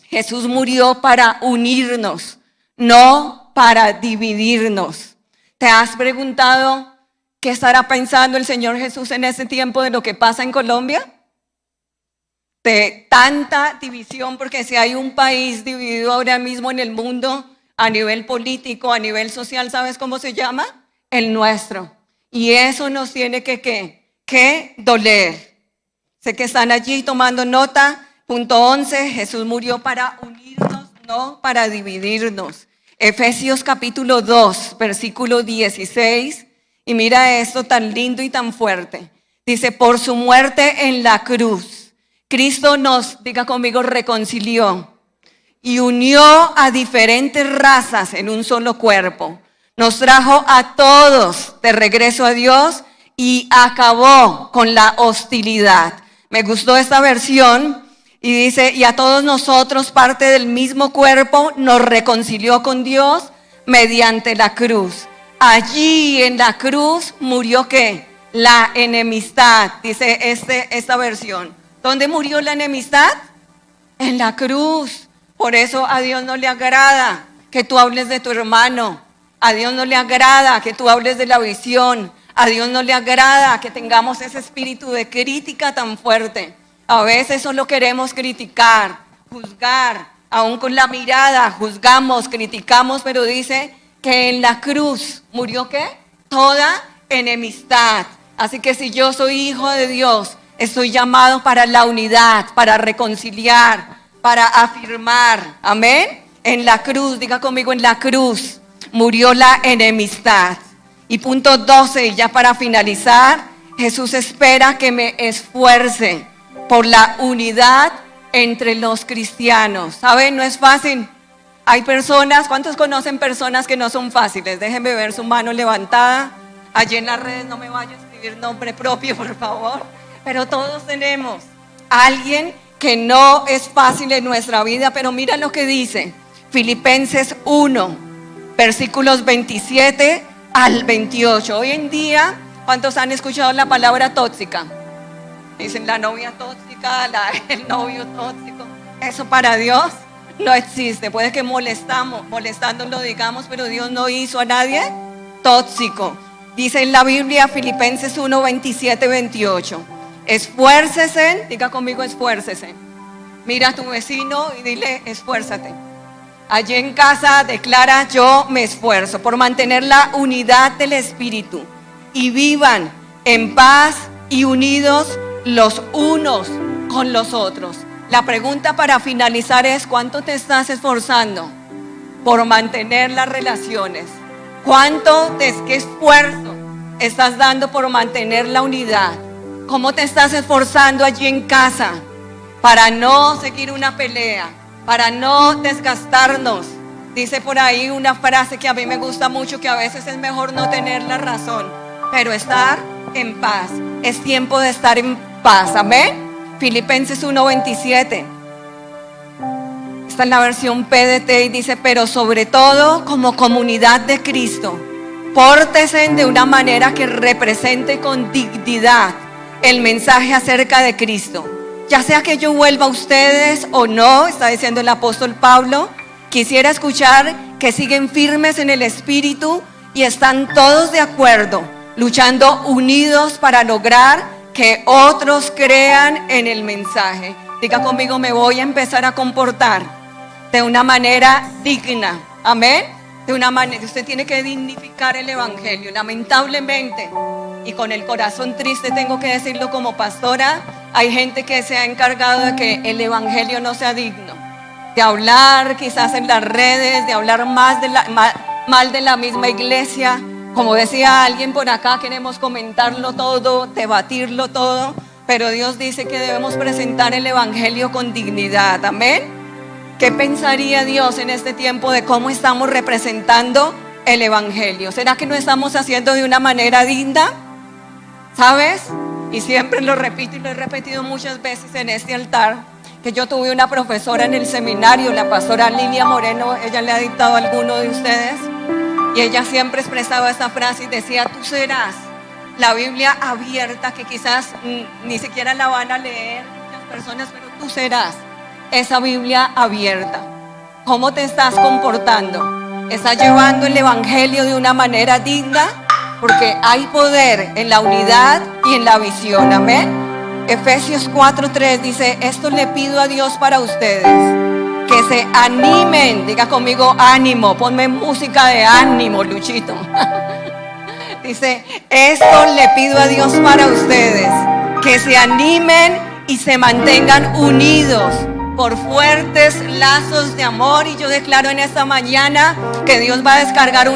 Jesús murió para unirnos, no para dividirnos. ¿Te has preguntado qué estará pensando el Señor Jesús en ese tiempo de lo que pasa en Colombia? De tanta división, porque si hay un país dividido ahora mismo en el mundo, a nivel político, a nivel social, ¿sabes cómo se llama? El nuestro. Y eso nos tiene que doler. Sé que están allí tomando nota. Punto 11, Jesús murió para unirnos, no para dividirnos. Efesios capítulo 2, versículo 16. Y mira esto tan lindo y tan fuerte. Dice, por su muerte en la cruz, Cristo nos, diga conmigo, reconcilió y unió a diferentes razas en un solo cuerpo. Nos trajo a todos de regreso a Dios y acabó con la hostilidad. Me gustó esta versión y dice, y a todos nosotros, parte del mismo cuerpo, nos reconcilió con Dios mediante la cruz. Allí en la cruz murió ¿qué? La enemistad, dice esta versión. ¿Dónde murió la enemistad? En la cruz. Por eso a Dios no le agrada que tú hables de tu hermano. A Dios no le agrada que tú hables de la visión. A Dios no le agrada que tengamos ese espíritu de crítica tan fuerte. A veces solo queremos criticar, juzgar, aún con la mirada juzgamos, criticamos, pero dice que en la cruz murió ¿qué? Toda enemistad. Así que si yo soy hijo de Dios, estoy llamado para la unidad, para reconciliar, para afirmar. Amén. En la cruz, diga conmigo, en la cruz murió la enemistad. Y punto 12, ya para finalizar, Jesús espera que me esfuerce por la unidad entre los cristianos. ¿Saben? No es fácil. Hay personas, ¿cuántos conocen personas que no son fáciles? Déjenme ver su mano levantada. Allí en las redes no me vaya a escribir nombre propio, por favor. Pero todos tenemos a alguien que no es fácil en nuestra vida, pero mira lo que dice Filipenses 1, versículos 27 al 28. Hoy en día, ¿cuántos han escuchado la palabra tóxica? Dicen la novia tóxica, el novio tóxico. Eso para Dios no existe. Puede que molestando lo digamos, pero Dios no hizo a nadie tóxico. Dice en la Biblia, Filipenses 1, 27, 28. Esfuércese, diga conmigo, esfuércese. Mira a tu vecino y dile, esfuérzate. Allí en casa declara, yo me esfuerzo por mantener la unidad del Espíritu y vivan en paz y unidos los unos con los otros. La pregunta para finalizar es, ¿cuánto te estás esforzando por mantener las relaciones? ¿Qué esfuerzo estás dando por mantener la unidad? ¿Cómo te estás esforzando allí en casa para no seguir una pelea, para no desgastarnos? Dice por ahí una frase que a mí me gusta mucho, que a veces es mejor no tener la razón, pero estar en paz. Es tiempo de estar en paz, amén. Filipenses 1:27. Esta es la versión PDT y dice, pero sobre todo como comunidad de Cristo, pórtense de una manera que represente con dignidad el mensaje acerca de Cristo. Ya sea que yo vuelva a ustedes o no, está diciendo el apóstol Pablo, quisiera escuchar que siguen firmes en el Espíritu y están todos de acuerdo, luchando unidos para lograr que otros crean en el mensaje. Diga conmigo, me voy a empezar a comportar de una manera digna. Amén. De una manera, usted tiene que dignificar el evangelio. Lamentablemente, y con el corazón triste tengo que decirlo como pastora, hay gente que se ha encargado de que el evangelio no sea digno, de hablar quizás en las redes, de hablar mal de la misma iglesia. Como decía alguien por acá, queremos comentarlo todo, debatirlo todo, pero Dios dice que debemos presentar el evangelio con dignidad. Amén. ¿Qué pensaría Dios en este tiempo de cómo estamos representando el evangelio? ¿Será que no estamos haciendo de una manera digna? ¿Sabes? Y siempre lo repito y lo he repetido muchas veces en este altar, que yo tuve una profesora en el seminario, la pastora Lilia Moreno, ella le ha dictado a alguno de ustedes, y ella siempre expresaba esta frase y decía, tú serás la Biblia abierta, que quizás ni siquiera la van a leer muchas personas, pero tú serás esa Biblia abierta. ¿Cómo te estás comportando? ¿Estás llevando el evangelio de una manera digna? Porque hay poder en la unidad y en la visión. Amén. Efesios 4:3 dice, esto le pido a Dios para ustedes, que se animen. Diga conmigo, ánimo. Ponme música de ánimo, Luchito. Dice, esto le pido a Dios para ustedes, que se animen y se mantengan unidos por fuertes lazos de amor. Y yo declaro en esta mañana que Dios va a descargar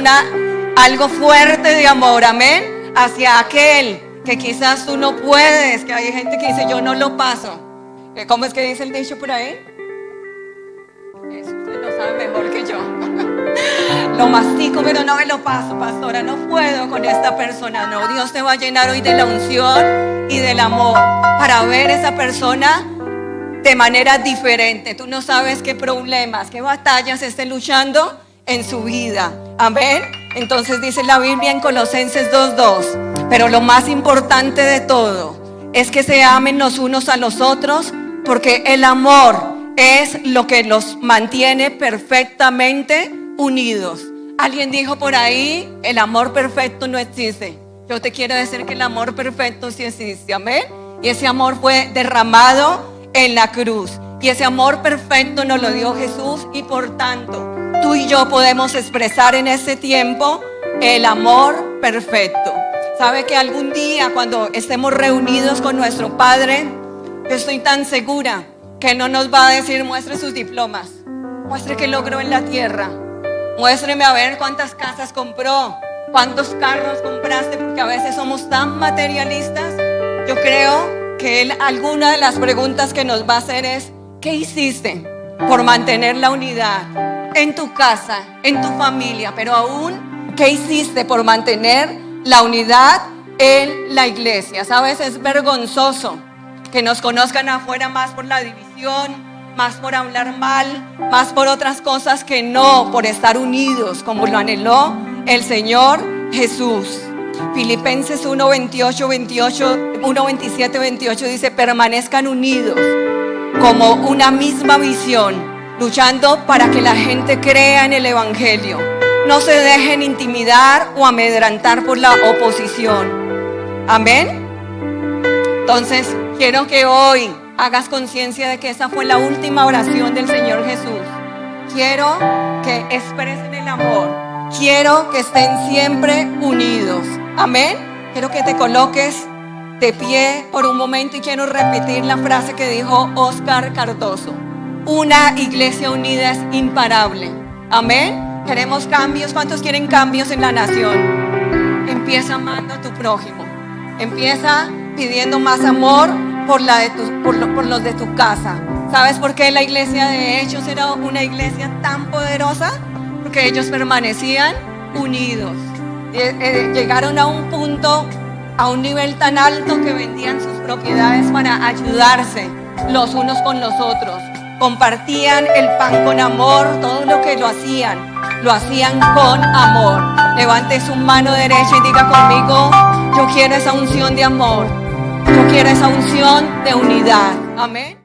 algo fuerte de amor, amén, hacia aquel que quizás tú no puedes, que hay gente que dice yo no lo paso. ¿Cómo es que dice el dicho por ahí? Eso usted lo sabe mejor que yo. Lo mastico pero no me lo paso, pastora, no puedo con esta persona. No, Dios te va a llenar hoy de la unción y del amor para ver esa persona de manera diferente. Tú no sabes qué problemas, qué batallas esté luchando en su vida, amén. Entonces dice la Biblia en Colosenses 2:2, pero lo más importante de todo es que se amen los unos a los otros, porque el amor es lo que los mantiene perfectamente unidos. Alguien dijo por ahí, el amor perfecto no existe. Yo te quiero decir que el amor perfecto sí existe, amén. Y ese amor fue derramado en la cruz, y ese amor perfecto nos lo dio Jesús, y por tanto tú y yo podemos expresar en ese tiempo el amor perfecto. Sabe que algún día cuando estemos reunidos con nuestro Padre, yo estoy tan segura que Él no nos va a decir muestre sus diplomas, muestre qué logró en la tierra, muéstreme a ver cuántas casas compró, cuántos carros compraste, porque a veces somos tan materialistas. Yo creo que Él, alguna de las preguntas que nos va a hacer es: ¿qué hiciste por mantener la unidad en tu casa, en tu familia? Pero aún, ¿qué hiciste por mantener la unidad en la iglesia? Sabes, es vergonzoso que nos conozcan afuera más por la división, más por hablar mal, más por otras cosas que no por estar unidos como lo anheló el Señor Jesús. Filipenses 1:27-28 dice: permanezcan unidos como una misma visión, luchando para que la gente crea en el Evangelio. No se dejen intimidar o amedrentar por la oposición. Amén. Entonces, quiero que hoy hagas conciencia de que esa fue la última oración del Señor Jesús. Quiero que expresen el amor. Quiero que estén siempre unidos. Amén. Quiero que te coloques de pie por un momento y quiero repetir la frase que dijo Oscar Cardoso: una iglesia unida es imparable. Amén. Queremos cambios. ¿Cuántos quieren cambios en la nación? Empieza amando a tu prójimo. Empieza pidiendo más amor por los de tu casa. ¿Sabes por qué la iglesia de Hechos era una iglesia tan poderosa? Porque ellos permanecían unidos. Llegaron a un punto, a un nivel tan alto que vendían sus propiedades para ayudarse los unos con los otros. Compartían el pan con amor, todo lo que lo hacían con amor. Levante su mano derecha y diga conmigo: yo quiero esa unción de amor, yo quiero esa unción de unidad. Amén.